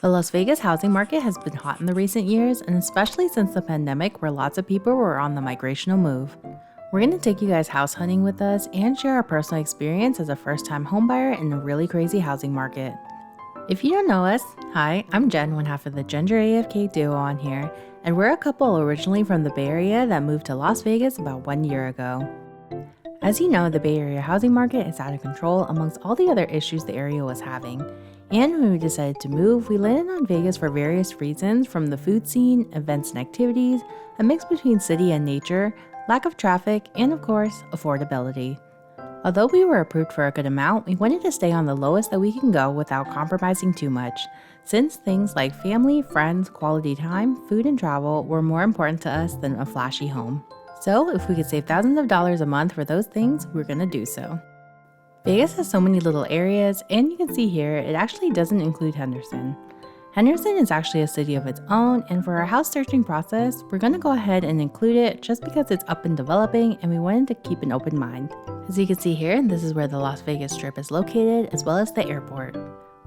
The Las Vegas housing market has been hot in the recent years, and especially since the pandemic, where lots of people were on the migrational move. We're going to take you guys house hunting with us and share our personal experience as a first-time homebuyer in a really crazy housing market. If you don't know us, hi, I'm Jen, one half of the Ginger AFK duo on here, and we're a couple originally from the Bay Area that moved to Las Vegas about 1 year ago. As you know, the Bay Area housing market is out of control amongst all the other issues the area was having. And when we decided to move, we landed on Vegas for various reasons, from the food scene, events and activities, a mix between city and nature, lack of traffic, and of course, affordability. Although we were approved for a good amount, we wanted to stay on the lowest that we can go without compromising too much, since things like family, friends, quality time, food, and travel were more important to us than a flashy home. So if we could save thousands of dollars a month for those things, we're gonna do so. Vegas has so many little areas, and you can see here, it actually doesn't include Henderson. Henderson is actually a city of its own, and for our house searching process, we're gonna go ahead and include it just because it's up and developing and we wanted to keep an open mind. As you can see here, this is where the Las Vegas Strip is located, as well as the airport.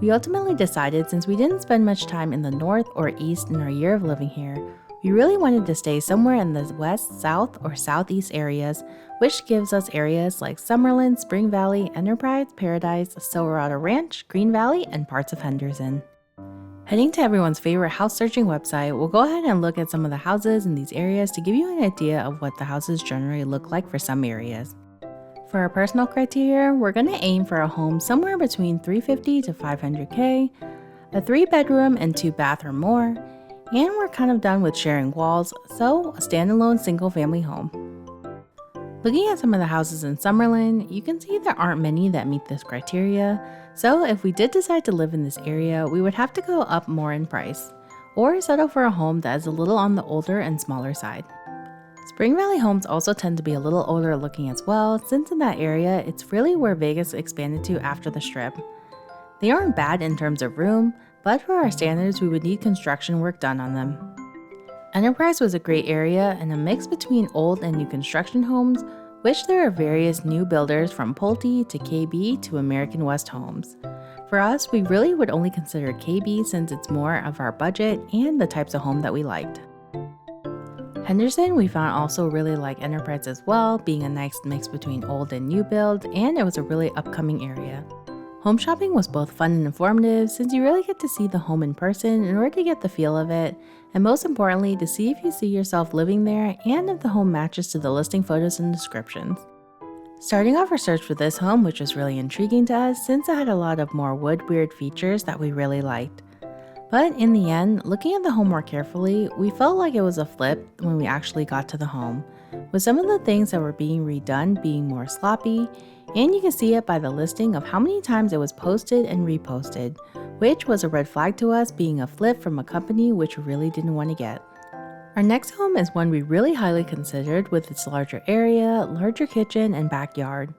We ultimately decided, since we didn't spend much time in the north or east in our year of living here, we really wanted to stay somewhere in the west, south, or southeast areas, which gives us areas like Summerlin, Spring Valley, Enterprise, Paradise, Silverado Ranch, Green Valley, and parts of Henderson. Heading to everyone's favorite house searching website, we'll go ahead and look at some of the houses in these areas to give you an idea of what the houses generally look like for some areas. For our personal criteria, we're going to aim for a home somewhere between $350 to $500K, a 3-bedroom and 2-bath or more, and we're kind of done with sharing walls, so a standalone single-family home. Looking at some of the houses in Summerlin, you can see there aren't many that meet this criteria, so if we did decide to live in this area, we would have to go up more in price, or settle for a home that is a little on the older and smaller side. Spring Valley homes also tend to be a little older looking as well, since in that area, it's really where Vegas expanded to after the Strip. They aren't bad in terms of room, but for our standards, we would need construction work done on them. Enterprise was a great area and a mix between old and new construction homes, which there are various new builders from Pulte to KB to American West Homes. For us, we really would only consider KB since it's more of our budget and the types of home that we liked. Henderson we found also really like Enterprise as well, being a nice mix between old and new build, and it was a really upcoming area. Home shopping was both fun and informative, since you really get to see the home in person in order to get the feel of it, and most importantly, to see if you see yourself living there and if the home matches to the listing photos and descriptions. Starting off our search for this home, which was really intriguing to us since it had a lot of more wood weird features that we really liked. But in the end, looking at the home more carefully, we felt like it was a flip when we actually got to the home, with some of the things that were being redone being more sloppy, and you can see it by the listing of how many times it was posted and reposted, which was a red flag to us, being a flip from a company which we really didn't want to get. Our next home is one we really highly considered, with its larger area, larger kitchen and backyard,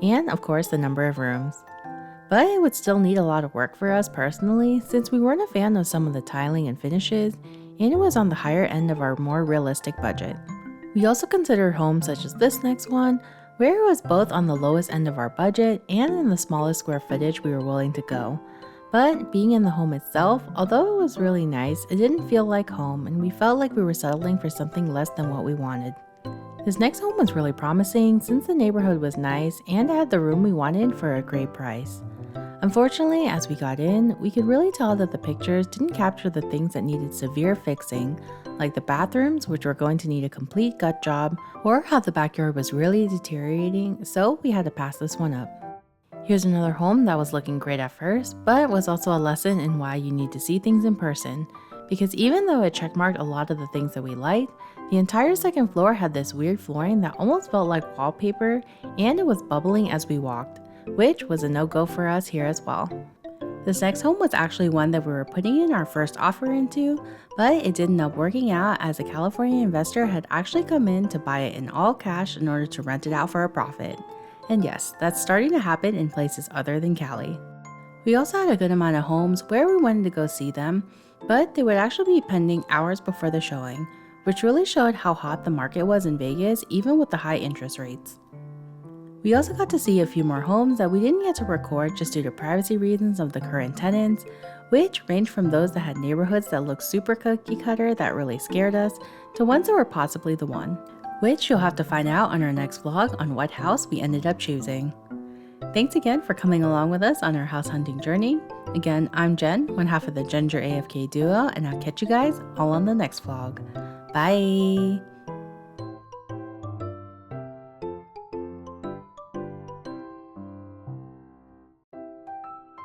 and of course the number of rooms. But it would still need a lot of work for us personally, since we weren't a fan of some of the tiling and finishes, and it was on the higher end of our more realistic budget. We also considered homes such as this next one, where it was both on the lowest end of our budget and in the smallest square footage we were willing to go. But being in the home itself, although it was really nice, it didn't feel like home, and we felt like we were settling for something less than what we wanted. This next home was really promising since the neighborhood was nice and it had the room we wanted for a great price. Unfortunately, as we got in, we could really tell that the pictures didn't capture the things that needed severe fixing, like the bathrooms, which were going to need a complete gut job, or how the backyard was really deteriorating, so we had to pass this one up. Here's another home that was looking great at first, but was also a lesson in why you need to see things in person, because even though it checkmarked a lot of the things that we liked, the entire second floor had this weird flooring that almost felt like wallpaper, and it was bubbling as we walked, which was a no-go for us here as well. This next home was actually one that we were putting in our first offer into, but it did end up working out as a California investor had actually come in to buy it in all cash in order to rent it out for a profit. And yes, that's starting to happen in places other than Cali. We also had a good amount of homes where we wanted to go see them, but they would actually be pending hours before the showing, which really showed how hot the market was in Vegas even with the high interest rates. We also got to see a few more homes that we didn't get to record just due to privacy reasons of the current tenants, which ranged from those that had neighborhoods that looked super cookie cutter that really scared us, to ones that were possibly the one, which you'll have to find out on our next vlog on what house we ended up choosing. Thanks again for coming along with us on our house hunting journey. Again, I'm Jen, one half of the Ginger AFK duo, and I'll catch you guys all on the next vlog. Bye!